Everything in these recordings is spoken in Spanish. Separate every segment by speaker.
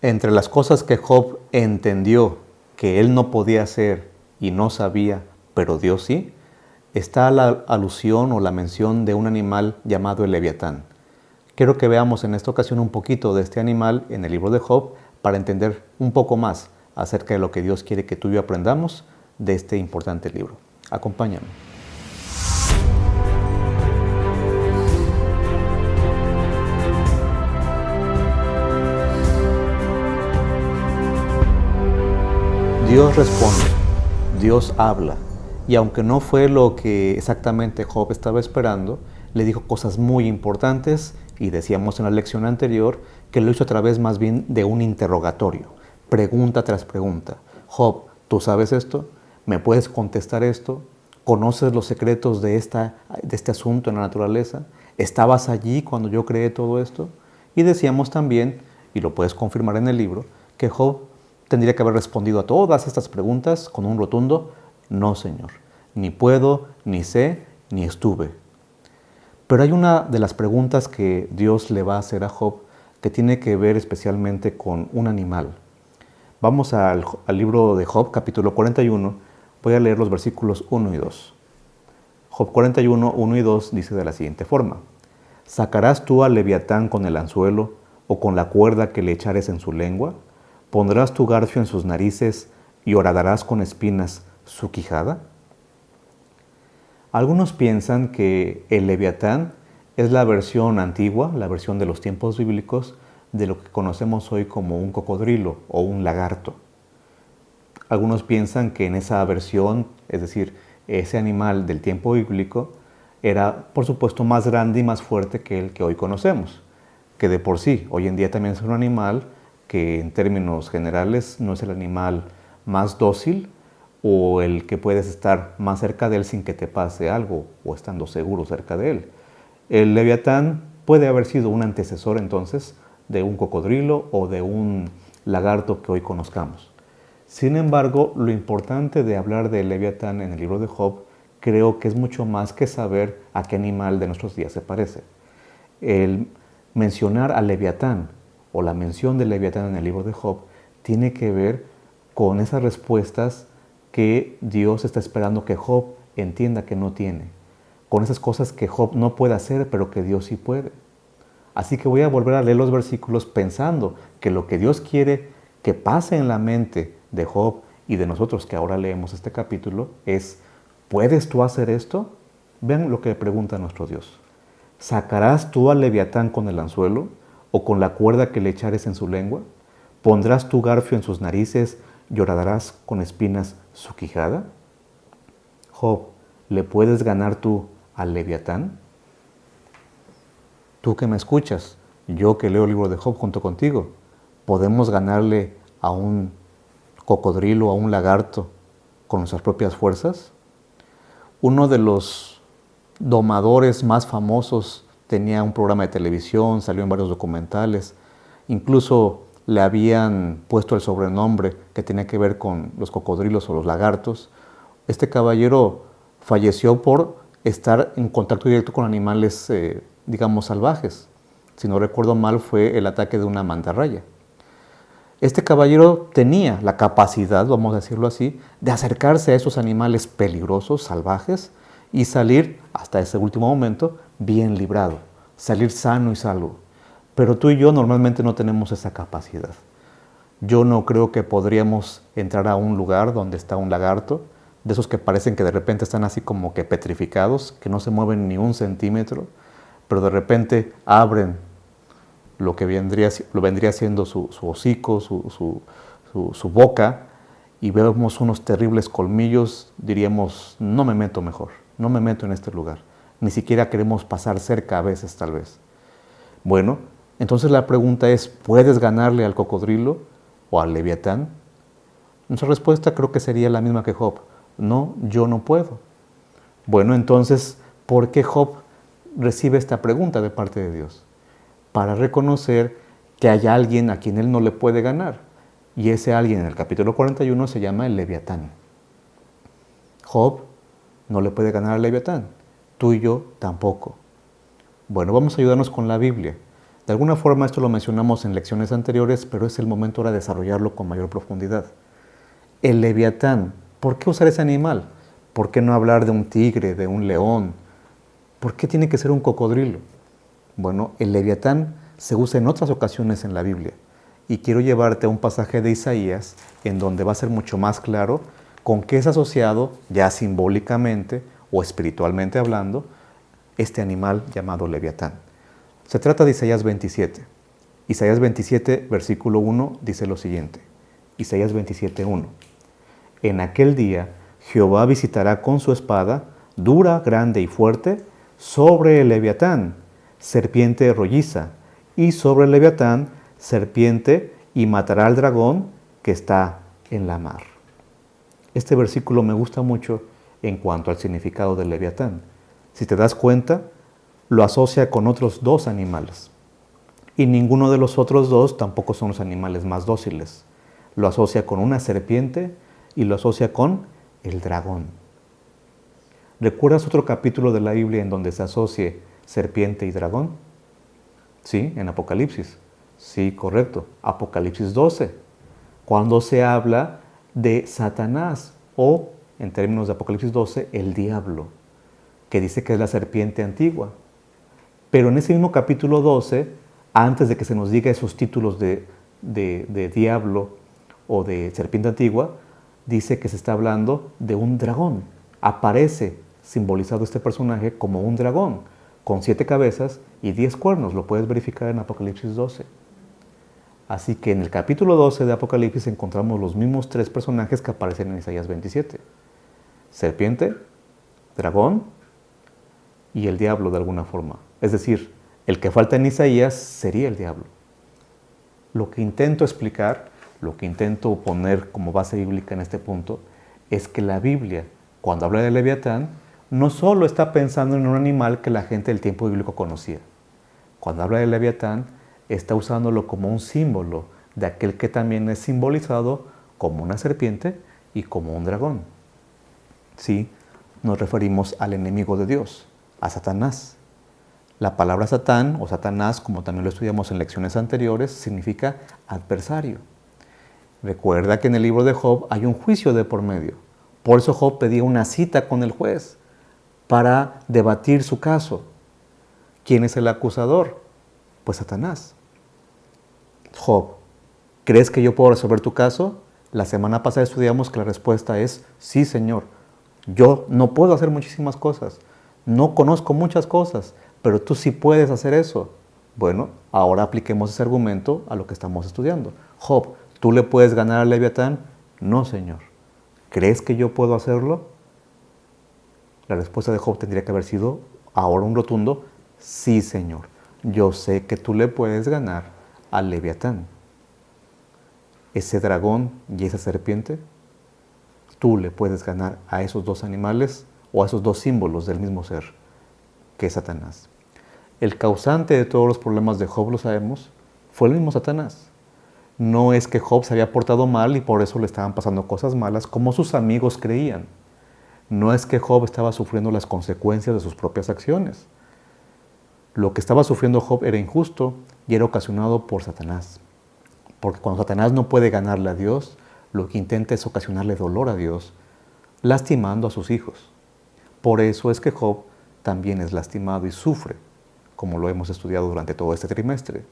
Speaker 1: Entre las cosas que Job entendió que él no podía hacer y no sabía, pero Dios sí, está la alusión o la mención de un animal llamado el Leviatán. Quiero que veamos en esta ocasión un poquito de este animal en el libro de Job para entender un poco más acerca de lo que Dios quiere que tú y yo aprendamos de este importante libro. Acompáñame. Dios responde, Dios habla, y aunque no fue lo que exactamente Job estaba esperando, le dijo cosas muy importantes y decíamos en la lección anterior que lo hizo a través más bien de un interrogatorio, pregunta tras pregunta. Job, ¿tú sabes esto? ¿Me puedes contestar esto? ¿Conoces los secretos de este asunto en la naturaleza? ¿Estabas allí cuando yo creé todo esto? Y decíamos también, y lo puedes confirmar en el libro, que Job tendría que haber respondido a todas estas preguntas con un rotundo no, Señor. Ni puedo, ni sé, ni estuve. Pero hay una de las preguntas que Dios le va a hacer a Job que tiene que ver especialmente con un animal. Vamos al libro de Job, capítulo 41. Voy a leer los versículos 1 y 2. Job 41, 1 y 2 dice de la siguiente forma: ¿Sacarás tú al Leviatán con el anzuelo o con la cuerda que le echares en su lengua? ¿Pondrás tu garfio en sus narices y horadarás con espinas su quijada? Algunos piensan que el Leviatán es la versión antigua, la versión de los tiempos bíblicos, de lo que conocemos hoy como un cocodrilo o un lagarto. Algunos piensan que en esa versión, es decir, ese animal del tiempo bíblico, era por supuesto más grande y más fuerte que el que hoy conocemos, que de por sí hoy en día también es un animal que en términos generales no es el animal más dócil o el que puedes estar más cerca de él sin que te pase algo o estando seguro cerca de él. El Leviatán puede haber sido un antecesor entonces de un cocodrilo o de un lagarto que hoy conozcamos. Sin embargo, lo importante de hablar del Leviatán en el libro de Job creo que es mucho más que saber a qué animal de nuestros días se parece. El mencionar al Leviatán o la mención del Leviatán en el libro de Job tiene que ver con esas respuestas que Dios está esperando que Job entienda que no tiene, con esas cosas que Job no puede hacer pero que Dios sí puede. Así que voy a volver a leer los versículos pensando que lo que Dios quiere que pase en la mente de Job y de nosotros que ahora leemos este capítulo es: ¿puedes tú hacer esto? Vean lo que pregunta nuestro Dios. ¿Sacarás tú al Leviatán con el anzuelo o con la cuerda que le echares en su lengua? ¿Pondrás tu garfio en sus narices y horadarás con espinas su quijada? Job, ¿le puedes ganar tú al Leviatán? Tú que me escuchas, yo que leo el libro de Job junto contigo, ¿podemos ganarle a un cocodrilo, a un lagarto, con nuestras propias fuerzas? Uno de los domadores más famosos tenía un programa de televisión, salió en varios documentales, incluso le habían puesto el sobrenombre que tenía que ver con los cocodrilos o los lagartos. Este caballero falleció por estar en contacto directo con animales, digamos, salvajes. Si no recuerdo mal, fue el ataque de una mantarraya. Este caballero tenía la capacidad, vamos a decirlo así, de acercarse a esos animales peligrosos, salvajes, y salir, hasta ese último momento, bien librado, salir sano y salvo. Pero tú y yo normalmente no tenemos esa capacidad. Yo no creo que podríamos entrar a un lugar donde está un lagarto, de esos que parecen que de repente están así como que petrificados, que no se mueven ni un centímetro, pero de repente abren lo que vendría siendo su hocico, su boca, y vemos unos terribles colmillos, diríamos: no me meto mejor, no me meto en este lugar. Ni siquiera queremos pasar cerca a veces, tal vez. Bueno, entonces la pregunta es: ¿puedes ganarle al cocodrilo o al Leviatán? Nuestra respuesta creo que sería la misma que Job: no, yo no puedo. Bueno, entonces, ¿por qué Job recibe esta pregunta de parte de Dios? Para reconocer que hay alguien a quien él no le puede ganar. Y ese alguien en el capítulo 41 se llama el Leviatán. Job no le puede ganar al Leviatán. Tú y yo tampoco. Bueno, vamos a ayudarnos con la Biblia. De alguna forma esto lo mencionamos en lecciones anteriores, pero es el momento ahora de desarrollarlo con mayor profundidad. El leviatán, ¿por qué usar ese animal? ¿Por qué no hablar de un tigre, de un león? ¿Por qué tiene que ser un cocodrilo? Bueno, el leviatán se usa en otras ocasiones en la Biblia. Y quiero llevarte a un pasaje de Isaías en donde va a ser mucho más claro con qué es asociado, ya simbólicamente o espiritualmente hablando, este animal llamado leviatán. Se trata de Isaías 27. Isaías 27, versículo 1, dice lo siguiente. Isaías 27, 1. En aquel día Jehová visitará con su espada, dura, grande y fuerte, sobre el leviatán, serpiente rolliza, y sobre el leviatán, serpiente, y matará al dragón que está en la mar. Este versículo me gusta mucho en cuanto al significado del leviatán. Si te das cuenta, lo asocia con otros dos animales. Y ninguno de los otros dos tampoco son los animales más dóciles. Lo asocia con una serpiente y lo asocia con el dragón. ¿Recuerdas otro capítulo de la Biblia en donde se asocie serpiente y dragón? Sí, en Apocalipsis. Sí, correcto. Apocalipsis 12. Cuando se habla de Satanás o, en términos de Apocalipsis 12, el diablo, que dice que es la serpiente antigua. Pero en ese mismo capítulo 12, antes de que se nos diga esos títulos de diablo o de serpiente antigua, dice que se está hablando de un dragón. Aparece simbolizado este personaje como un dragón, con 7 cabezas y 10 cuernos. Lo puedes verificar en Apocalipsis 12. Así que en el capítulo 12 de Apocalipsis encontramos los mismos 3 personajes que aparecen en Isaías 27. Serpiente, dragón y el diablo de alguna forma. Es decir, el que falta en Isaías sería el diablo. Lo que intento explicar, lo que intento poner como base bíblica en este punto, es que la Biblia, cuando habla de Leviatán, no solo está pensando en un animal que la gente del tiempo bíblico conocía. Cuando habla de Leviatán, está usándolo como un símbolo de aquel que también es simbolizado como una serpiente y como un dragón. Sí, nos referimos al enemigo de Dios, a Satanás. La palabra Satán o Satanás, como también lo estudiamos en lecciones anteriores, significa adversario. Recuerda que en el libro de Job hay un juicio de por medio. Por eso Job pedía una cita con el juez para debatir su caso. ¿Quién es el acusador? Pues Satanás. Job, ¿crees que yo puedo resolver tu caso? La semana pasada estudiamos que la respuesta es sí, Señor. Yo no puedo hacer muchísimas cosas. No conozco muchas cosas, pero tú sí puedes hacer eso. Bueno, ahora apliquemos ese argumento a lo que estamos estudiando. Job, ¿tú le puedes ganar al Leviatán? No, Señor. ¿Crees que yo puedo hacerlo? La respuesta de Job tendría que haber sido ahora un rotundo sí, Señor. Yo sé que tú le puedes ganar al Leviatán. Ese dragón y esa serpiente, tú le puedes ganar a esos dos animales o a esos dos símbolos del mismo ser, que es Satanás. El causante de todos los problemas de Job, lo sabemos, fue el mismo Satanás. No es que Job se había portado mal y por eso le estaban pasando cosas malas como sus amigos creían. No es que Job estaba sufriendo las consecuencias de sus propias acciones. Lo que estaba sufriendo Job era injusto y era ocasionado por Satanás. Porque cuando Satanás no puede ganarle a Dios, lo que intenta es ocasionarle dolor a Dios, lastimando a sus hijos. Por eso es que Job también es lastimado y sufre, como lo hemos estudiado durante todo este trimestre.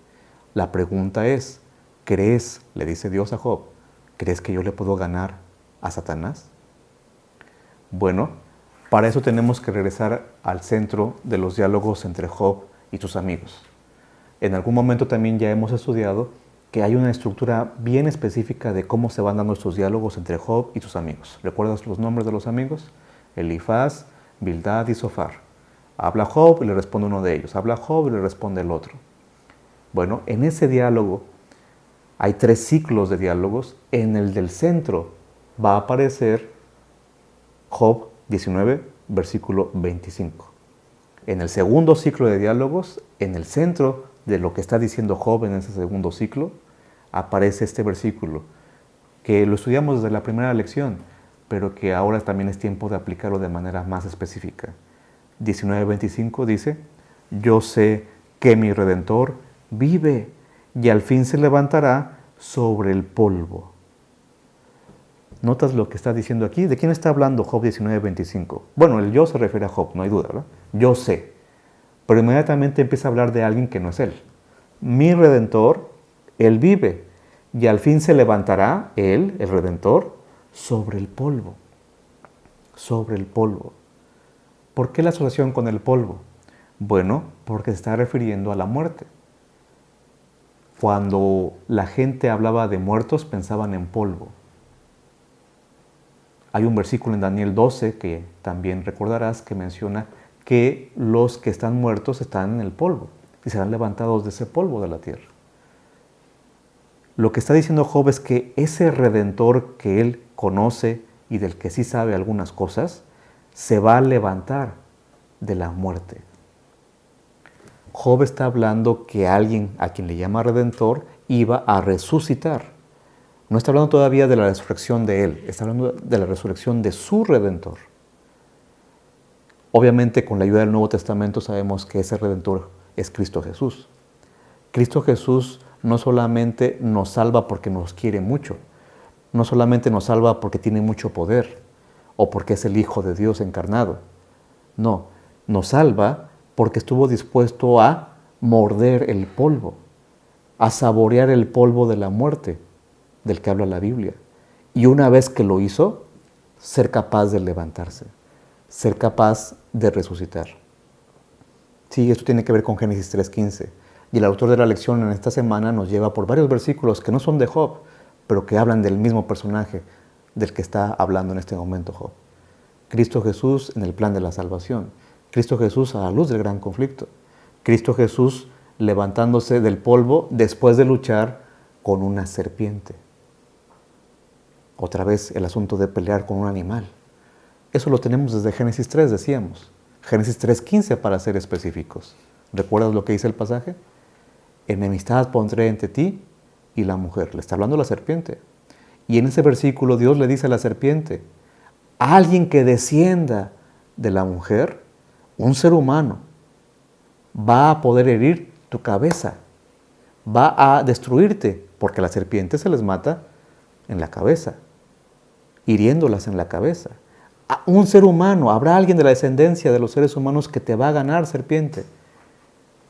Speaker 1: La pregunta es, ¿crees, le dice Dios a Job, ¿crees que yo le puedo ganar a Satanás? Bueno, para eso tenemos que regresar al centro de los diálogos entre Job y sus amigos. En algún momento también ya hemos estudiado que hay una estructura bien específica de cómo se van dando estos diálogos entre Job y sus amigos. ¿Recuerdas los nombres de los amigos? Elifaz, Bildad y Zofar. Habla Job y le responde uno de ellos. Habla Job y le responde el otro. Bueno, en ese diálogo hay 3 ciclos de diálogos. En el del centro va a aparecer Job 19, versículo 25. En el segundo ciclo de diálogos, en el centro de lo que está diciendo Job en ese segundo ciclo, aparece este versículo, que lo estudiamos desde la primera lección, pero que ahora también es tiempo de aplicarlo de manera más específica. 19:25 dice, yo sé que mi Redentor vive y al fin se levantará sobre el polvo. ¿Notas lo que está diciendo aquí? ¿De quién está hablando Job 19:25? Bueno, el yo se refiere a Job, no hay duda, ¿verdad? Yo sé. Pero inmediatamente empieza a hablar de alguien que no es él. Mi Redentor, él vive y al fin se levantará, él, el Redentor, sobre el polvo. Sobre el polvo. ¿Por qué la asociación con el polvo? Bueno, porque se está refiriendo a la muerte. Cuando la gente hablaba de muertos, pensaban en polvo. Hay un versículo en Daniel 12 que también recordarás que menciona que los que están muertos están en el polvo y serán levantados de ese polvo de la tierra. Lo que está diciendo Job es que ese Redentor que él conoce y del que sí sabe algunas cosas, se va a levantar de la muerte. Job está hablando que alguien a quien le llama Redentor iba a resucitar. No está hablando todavía de la resurrección de él, está hablando de la resurrección de su Redentor. Obviamente, con la ayuda del Nuevo Testamento sabemos que ese Redentor es Cristo Jesús. Cristo Jesús no solamente nos salva porque nos quiere mucho, no solamente nos salva porque tiene mucho poder o porque es el Hijo de Dios encarnado. No, nos salva porque estuvo dispuesto a morder el polvo, a saborear el polvo de la muerte del que habla la Biblia. Y una vez que lo hizo, ser capaz de levantarse, ser capaz de resucitar. Sí, esto tiene que ver con Génesis 3:15. Y el autor de la lección en esta semana nos lleva por varios versículos que no son de Job, pero que hablan del mismo personaje del que está hablando en este momento Job. Cristo Jesús en el plan de la salvación. Cristo Jesús a la luz del gran conflicto. Cristo Jesús levantándose del polvo después de luchar con una serpiente. Otra vez el asunto de pelear con un animal. Eso lo tenemos desde Génesis 3, decíamos. Génesis 3:15 para ser específicos. ¿Recuerdas lo que dice el pasaje? Enemistad pondré entre ti y la mujer. Le está hablando la serpiente. Y en ese versículo Dios le dice a la serpiente, alguien que descienda de la mujer, un ser humano, va a poder herir tu cabeza, va a destruirte, porque a la serpiente se les mata en la cabeza, hiriéndolas en la cabeza. A un ser humano, habrá alguien de la descendencia de los seres humanos que te va a ganar, serpiente.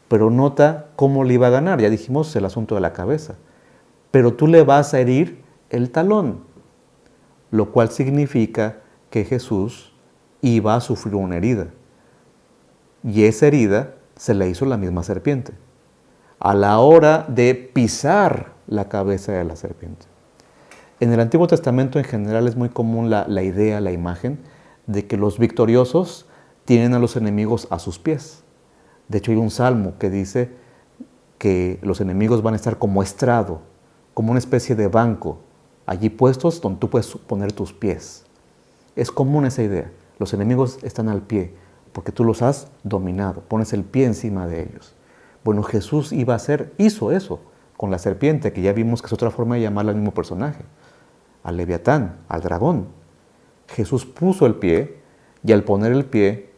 Speaker 1: Pero nota cómo le iba a ganar, ya dijimos el asunto de la cabeza. Pero tú le vas a herir el talón, lo cual significa que Jesús iba a sufrir una herida. Y esa herida se la hizo la misma serpiente, a la hora de pisar la cabeza de la serpiente. En el Antiguo Testamento en general es muy común la idea, la imagen, de que los victoriosos tienen a los enemigos a sus pies. De hecho hay un salmo que dice que los enemigos van a estar como estrado, como una especie de banco, allí puestos donde tú puedes poner tus pies. Es común esa idea. Los enemigos están al pie, porque tú los has dominado, pones el pie encima de ellos. Bueno, Jesús hizo eso con la serpiente, que ya vimos que es otra forma de llamarle al mismo personaje, al Leviatán, al dragón. Jesús puso el pie, y al poner el pie,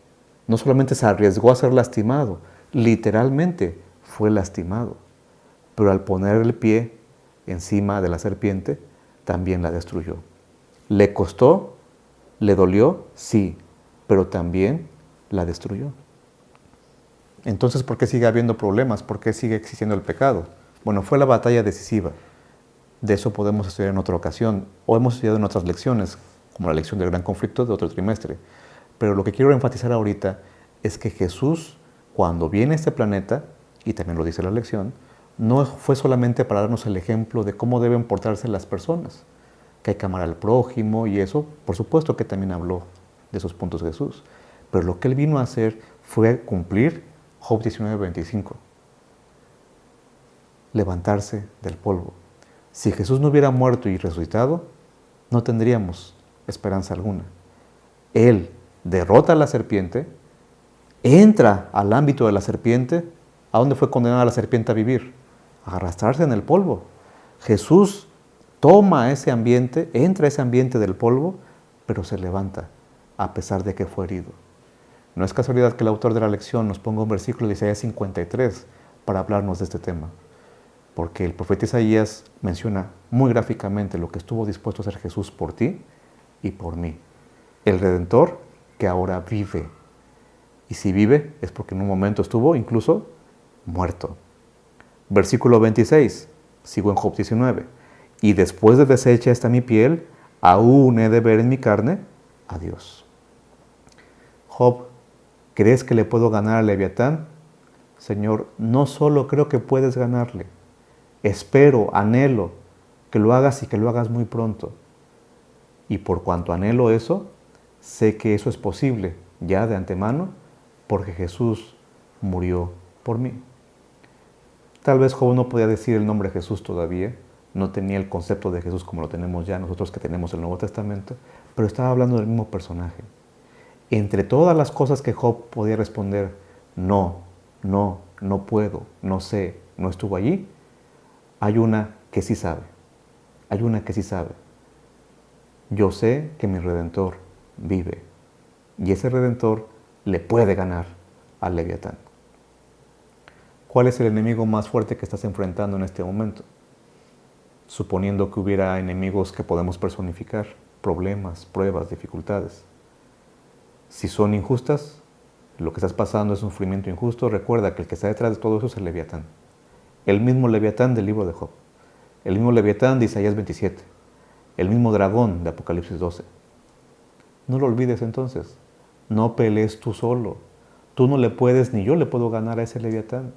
Speaker 1: no solamente se arriesgó a ser lastimado, literalmente fue lastimado. Pero al poner el pie encima de la serpiente, también la destruyó. ¿Le costó? ¿Le dolió? Sí, pero también la destruyó. Entonces, ¿por qué sigue habiendo problemas? ¿Por qué sigue existiendo el pecado? Bueno, fue la batalla decisiva. De eso podemos estudiar en otra ocasión, o hemos estudiado en otras lecciones, como la lección del gran conflicto de otro trimestre. Pero lo que quiero enfatizar ahorita es que Jesús, cuando viene a este planeta, y también lo dice la lección, no fue solamente para darnos el ejemplo de cómo deben portarse las personas, que hay que amar al prójimo y eso, por supuesto que también habló de esos puntos Jesús. Pero lo que Él vino a hacer fue cumplir Job 19:25. Levantarse del polvo. Si Jesús no hubiera muerto y resucitado, no tendríamos esperanza alguna. Él derrota a la serpiente, entra al ámbito de la serpiente. ¿A dónde fue condenada la serpiente a vivir? A arrastrarse en el polvo. Jesús toma ese ambiente, entra a ese ambiente del polvo, pero se levanta a pesar de que fue herido. No es casualidad que el autor de la lección nos ponga un versículo de Isaías 53, para hablarnos de este tema, porque el profeta Isaías menciona muy gráficamente lo que estuvo dispuesto a hacer Jesús por ti y por mí. El Redentor que ahora vive. Y si vive es porque en un momento estuvo incluso muerto. Versículo 26, sigo en Job 19. Y después de deshecha esta mi piel, aún he de ver en mi carne a Dios. Job, ¿crees que le puedo ganar a Leviatán? Señor, no solo creo que puedes ganarle, espero, anhelo que lo hagas y que lo hagas muy pronto. Y por cuanto anhelo eso, sé que eso es posible ya de antemano porque Jesús murió por mí. Tal vez Job no podía decir el nombre Jesús todavía, no tenía el concepto de Jesús como lo tenemos ya nosotros que tenemos el Nuevo Testamento, pero estaba hablando del mismo personaje. Entre todas las cosas que Job podía responder, no puedo, no sé, no estuvo allí, hay una que sí sabe, hay una que sí sabe. Yo sé que mi Redentor vive y ese Redentor le puede ganar al Leviatán. ¿Cuál es el enemigo más fuerte que estás enfrentando en este momento? Suponiendo que hubiera enemigos que podemos personificar, problemas, pruebas, dificultades. Si son injustas, lo que estás pasando es un sufrimiento injusto, recuerda que el que está detrás de todo eso es el Leviatán. El mismo Leviatán del libro de Job. El mismo Leviatán de Isaías 27. El mismo dragón de Apocalipsis 12. No lo olvides entonces. No pelees tú solo. Tú no le puedes, ni yo le puedo ganar a ese Leviatán.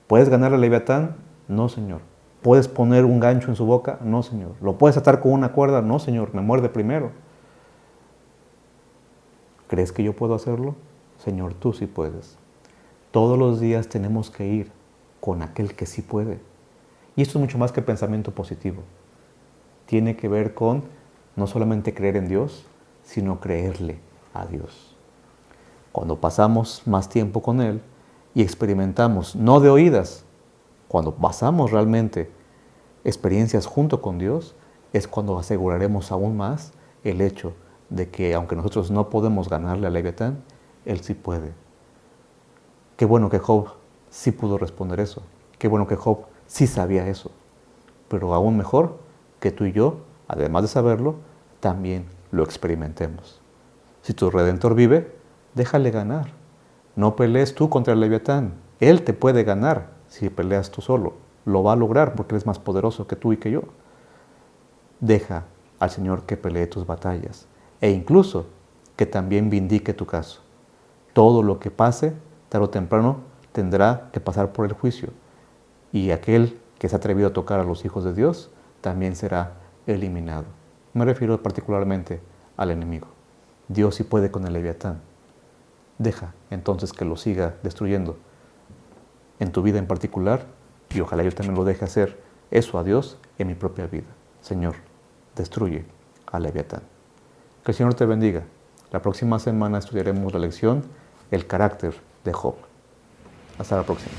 Speaker 1: ¿Puedes ganar al Leviatán? No, Señor. ¿Puedes poner un gancho en su boca? No, Señor. ¿Lo puedes atar con una cuerda? No, Señor. Me muerde primero. ¿Crees que yo puedo hacerlo? Señor, tú sí puedes. Todos los días tenemos que ir con aquel que sí puede. Y esto es mucho más que pensamiento positivo. Tiene que ver con no solamente creer en Dios, sino creerle a Dios. Cuando pasamos más tiempo con Él y experimentamos, no de oídas, cuando pasamos realmente experiencias junto con Dios, es cuando aseguraremos aún más el hecho de que aunque nosotros no podemos ganarle a Leviatán, Él sí puede. Qué bueno que Job sí pudo responder eso. Qué bueno que Job sí sabía eso. Pero aún mejor que tú y yo, además de saberlo, también lo experimentemos. Si tu Redentor vive, déjale ganar. No pelees tú contra el Leviatán. Él te puede ganar si peleas tú solo. Lo va a lograr porque Él es más poderoso que tú y que yo. Deja al Señor que pelee tus batallas e incluso que también vindique tu caso. Todo lo que pase, tarde o temprano, tendrá que pasar por el juicio. Y aquel que se ha atrevido a tocar a los hijos de Dios también será eliminado. Me refiero particularmente al enemigo. Dios sí puede con el Leviatán. Deja entonces que lo siga destruyendo en tu vida en particular y ojalá yo también lo deje hacer eso a Dios en mi propia vida. Señor, destruye al Leviatán. Que el Señor te bendiga. La próxima semana estudiaremos la lección El carácter de Job. Hasta la próxima.